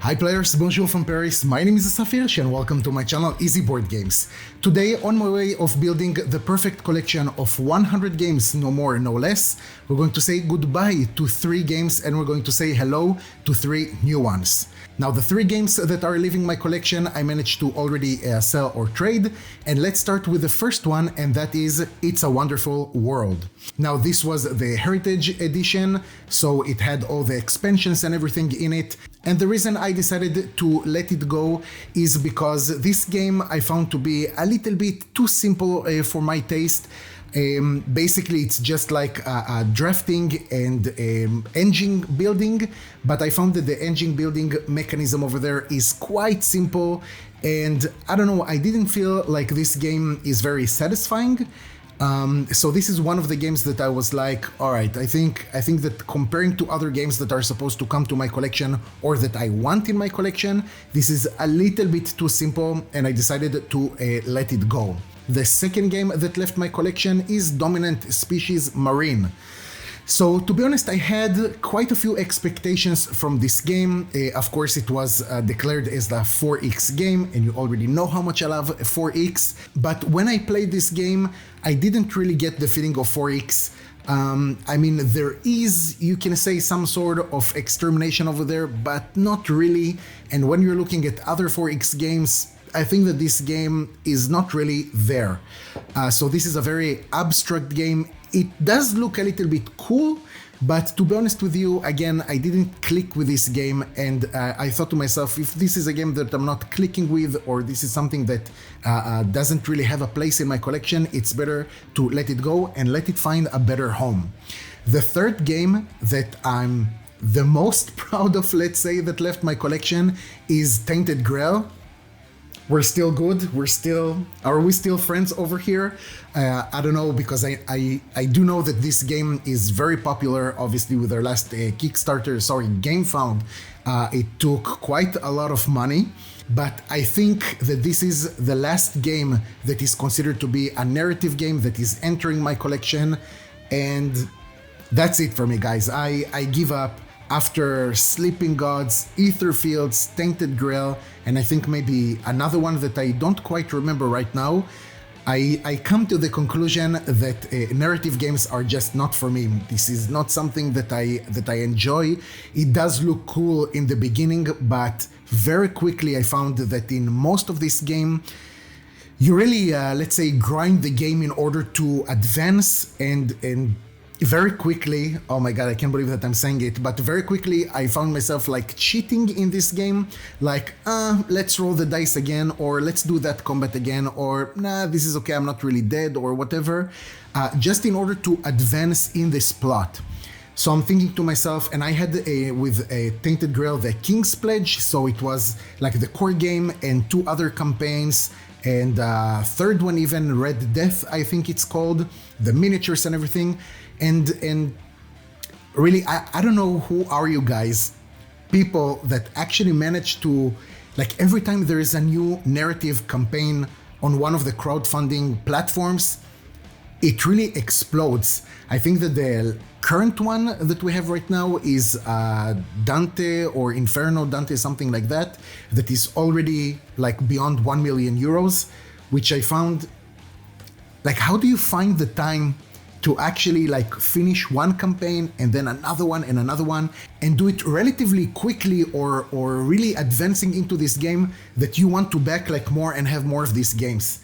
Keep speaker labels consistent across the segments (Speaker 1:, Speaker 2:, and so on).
Speaker 1: Hi players, bonjour from Paris, my name is Safir and welcome to my channel Easy Board Games. Today, on my way of building the perfect collection of 100 games, no more, no less, we're going to say goodbye to 3 games and we're going to say hello to 3 new ones. Now the 3 games that are leaving my collection I managed to already sell or trade, and let's start with the first one, and that is It's a Wonderful World. Now this was the Heritage Edition, so it had all the expansions and everything in it, and the reason I decided to let it go is because this game I found to be a little bit too simple for my taste. Basically it's just like a drafting and engine building, but I found that the engine building mechanism over there is quite simple, and I don't know, I didn't feel like this game is very satisfying. So this is one of the games that I was like, alright, I think that comparing to other games that are supposed to come to my collection or that I want in my collection, this is a little bit too simple, and I decided to let it go. The second game that left my collection is Dominant Species Marine. So to be honest, I had quite a few expectations from this game. Of course, it was declared as the 4X game, and you already know how much I love 4X. But when I played this game, I didn't really get the feeling of 4X. I mean, there is, you can say, some sort of extermination over there, but not really. And when you're looking at other 4X games, I think that this game is not really there. So this is a very abstract game. It does look a little bit cool, but to be honest with you, again, I didn't click with this game, and I thought to myself, if this is a game that I'm not clicking with, or this is something that doesn't really have a place in my collection, it's better to let it go and let it find a better home. The third game that I'm the most proud of, let's say, that left my collection is Tainted Grail. We're still good. Are we still friends over here? I don't know, because I do know that this game is very popular, obviously with their last Kickstarter, GameFound. It took quite a lot of money, but I think that this is the last game that is considered to be a narrative game that is entering my collection, and that's it for me, guys. I give up. After Sleeping Gods, Etherfields, Tainted Grail, and I think maybe another one that I don't quite remember right now, I come to the conclusion that narrative games are just not for me. This is not something that I enjoy. It does look cool in the beginning, but very quickly I found that in most of this game, you really, let's say, grind the game in order to advance, and very quickly, oh my god, I can't believe that I'm saying it, but very quickly I found myself like cheating in this game, like, let's roll the dice again, or let's do that combat again, or nah, this is okay, I'm not really dead, or whatever, just in order to advance in this plot. So I'm thinking to myself, and I had with a Tainted Grail the King's Pledge, so it was like the core game and 2 other campaigns, and third one even, Red Death, I think it's called, the miniatures and everything. And really, I don't know who are you guys, people that actually manage to, like, every time there is a new narrative campaign on one of the crowdfunding platforms, it really explodes. I think that the current one that we have right now is Dante or Inferno Dante, something like that, that is already like beyond 1 million euros, which I found, like, how do you find the time to actually like finish one campaign and then another one and do it relatively quickly, or really advancing into this game that you want to back like more and have more of these games?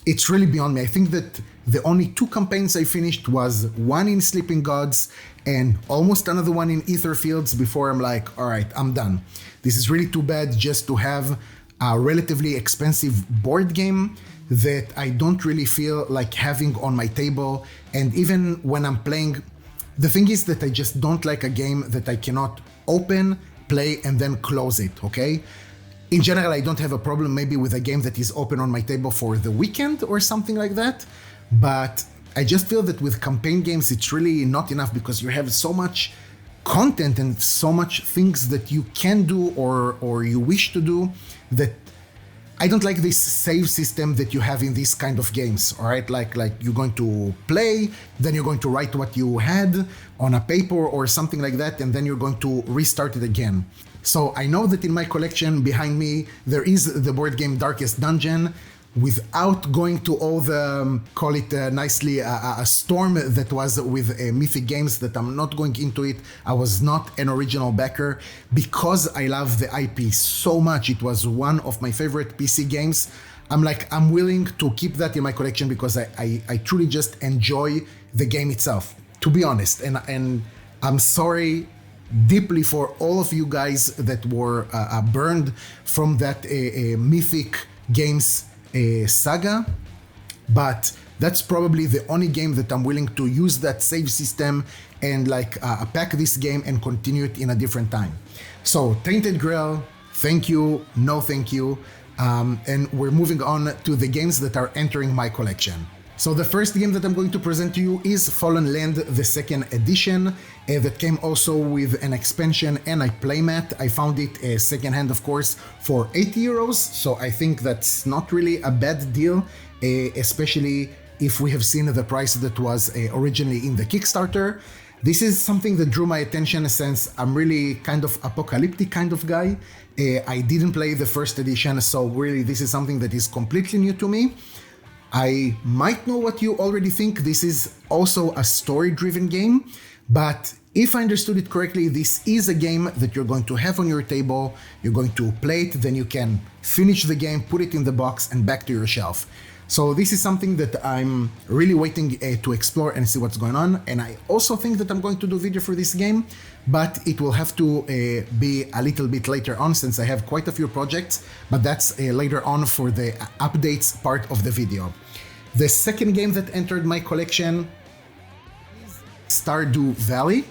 Speaker 1: It's really beyond me. I think that the only 2 campaigns I finished was one in Sleeping Gods and almost another one in Etherfields before I'm like, all right, I'm done. This is really too bad just to have a relatively expensive board game that I don't really feel like having on my table. And even when I'm playing, the thing is that I just don't like a game that I cannot open, play, and then close it, okay? In general, I don't have a problem maybe with a game that is open on my table for the weekend or something like that, but I just feel that with campaign games, it's really not enough, because you have so much content and so much things that you can do or you wish to do, that I don't like this save system that you have in these kind of games, all right? Like you're going to play, then you're going to write what you had on a paper or something like that, and then you're going to restart it again. So I know that in my collection behind me, there is the board game Darkest Dungeon, without going to all the, call it nicely, a storm that was with Mythic Games, that I'm not going into it. I was not an original backer because I love the IP so much. It was one of my favorite PC games. I'm willing to keep that in my collection because I truly just enjoy the game itself, to be honest. And I'm sorry deeply for all of you guys that were burned from that Mythic Games saga, but that's probably the only game that I'm willing to use that save system and pack this game and continue it in a different time. So Tainted Grail, thank you, no thank you, and we're moving on to the games that are entering my collection. So the first game that I'm going to present to you is Fallen Land, the second edition, that came also with an expansion and a playmat. I found it secondhand, of course, for 80 euros. So I think that's not really a bad deal, especially if we have seen the price that was originally in the Kickstarter. This is something that drew my attention since I'm really kind of apocalyptic kind of guy. I didn't play the first edition, so really this is something that is completely new to me. I might know what you already think. This is also a story-driven game, but if I understood it correctly, this is a game that you're going to have on your table, you're going to play it, then you can finish the game, put it in the box and back to your shelf. So this is something that I'm really waiting to explore and see what's going on. And I also think that I'm going to do a video for this game, but it will have to be a little bit later on since I have quite a few projects, but that's later on for the updates part of the video. The second game that entered my collection is Stardew Valley.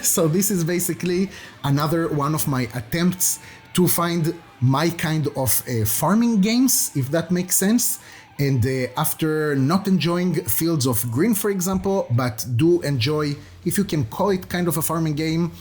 Speaker 1: So this is basically another one of my attempts to find my kind of farming games, if that makes sense. And after not enjoying Fields of Green, for example, but do enjoy, if you can call it kind of a farming game,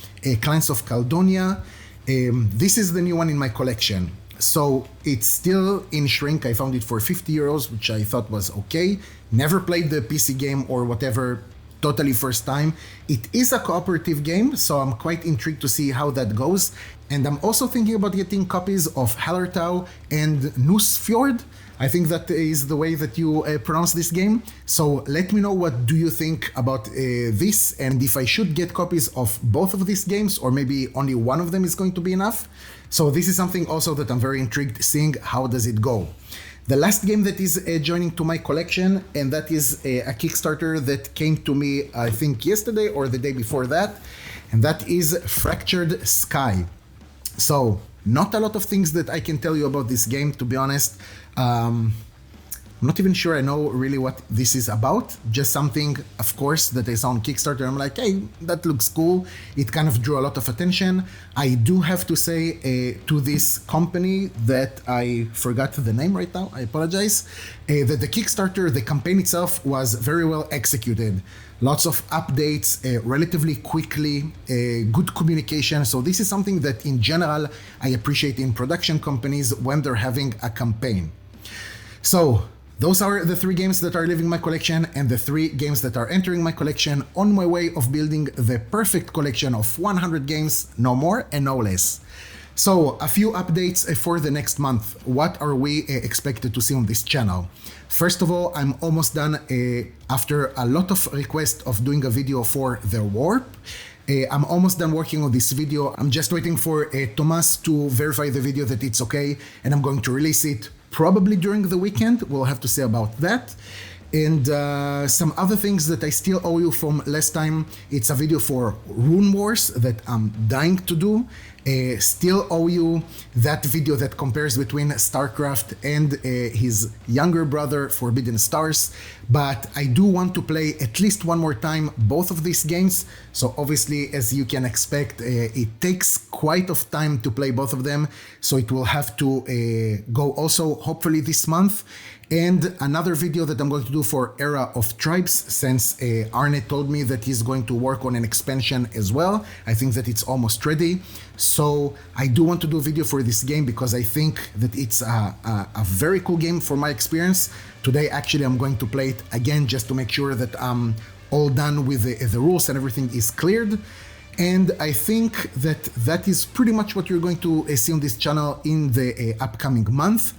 Speaker 1: Clans of Caledonia, this is the new one in my collection. So it's still in shrink. I found it for 50 euros, which I thought was okay. Never played the PC game or whatever, totally first time. It is a cooperative game, so I'm quite intrigued to see how that goes. And I'm also thinking about getting copies of Hallertau and Nussfjord. I think that is the way that you pronounce this game. So let me know what do you think about this, and if I should get copies of both of these games, or maybe only one of them is going to be enough. So this is something also that I'm very intrigued seeing how does it go. The last game that is joining to my collection, and that is a Kickstarter that came to me, I think yesterday or the day before that, and that is Fractured Sky. So not a lot of things that I can tell you about this game, to be honest. I'm not even sure I know really what this is about. Just something, of course, that I saw on Kickstarter. I'm like, hey, that looks cool. It kind of drew a lot of attention. I do have to say to this company that I forgot the name right now, I apologize, that the Kickstarter, the campaign itself was very well executed. Lots of updates, relatively quickly, good communication. So this is something that in general, I appreciate in production companies when they're having a campaign. So those are the three games that are leaving my collection and the three games that are entering my collection on my way of building the perfect collection of 100 games, no more and no less. So a few updates for the next month. What are we expected to see on this channel? First of all, I'm almost done after a lot of requests of doing a video for the Warp. I'm almost done working on this video. I'm just waiting for Thomas to verify the video that it's okay, and I'm going to release it probably during the weekend. We'll have to say about that. And some other things that I still owe you from last time. It's a video for Rune Wars that I'm dying to do. Still owe you that video that compares between Starcraft and his younger brother Forbidden Stars. But I do want to play at least one more time both of these games. So obviously, as you can expect, it takes quite of time to play both of them. So it will have to go also hopefully this month. And another video that I'm going to do for Era of Tribes, since Arne told me that he's going to work on an expansion as well. I think that it's almost ready. So I do want to do a video for this game because I think that it's a very cool game from my experience. Today, actually, I'm going to play it again just to make sure that I'm all done with the rules and everything is cleared. And I think that that is pretty much what you're going to see on this channel in the upcoming month.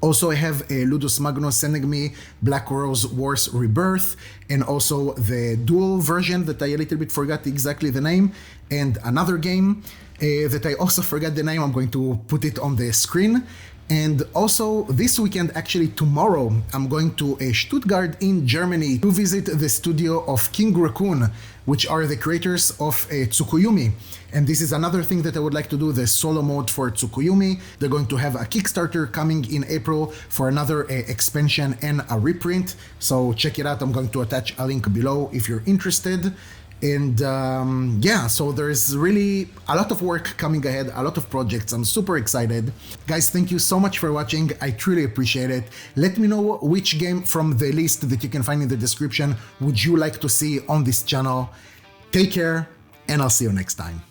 Speaker 1: Also, I have Ludus Magnus sending me Black Rose Wars Rebirth, and also the dual version that I a little bit forgot exactly the name, and another game that I also forgot the name. I'm going to put it on the screen. And also this weekend, actually tomorrow, I'm going to Stuttgart in Germany to visit the studio of King Raccoon, which are the creators of Tsukuyomi. And this is another thing that I would like to do, the solo mode for Tsukuyomi. They're going to have a Kickstarter coming in April for another expansion and a reprint. So check it out. I'm going to attach a link below if you're interested. And yeah, so there's really a lot of work coming ahead, a lot of projects. I'm super excited. Guys, thank you so much for watching. I truly appreciate it. Let me know which game from the list that you can find in the description would you like to see on this channel. Take care, and I'll see you next time.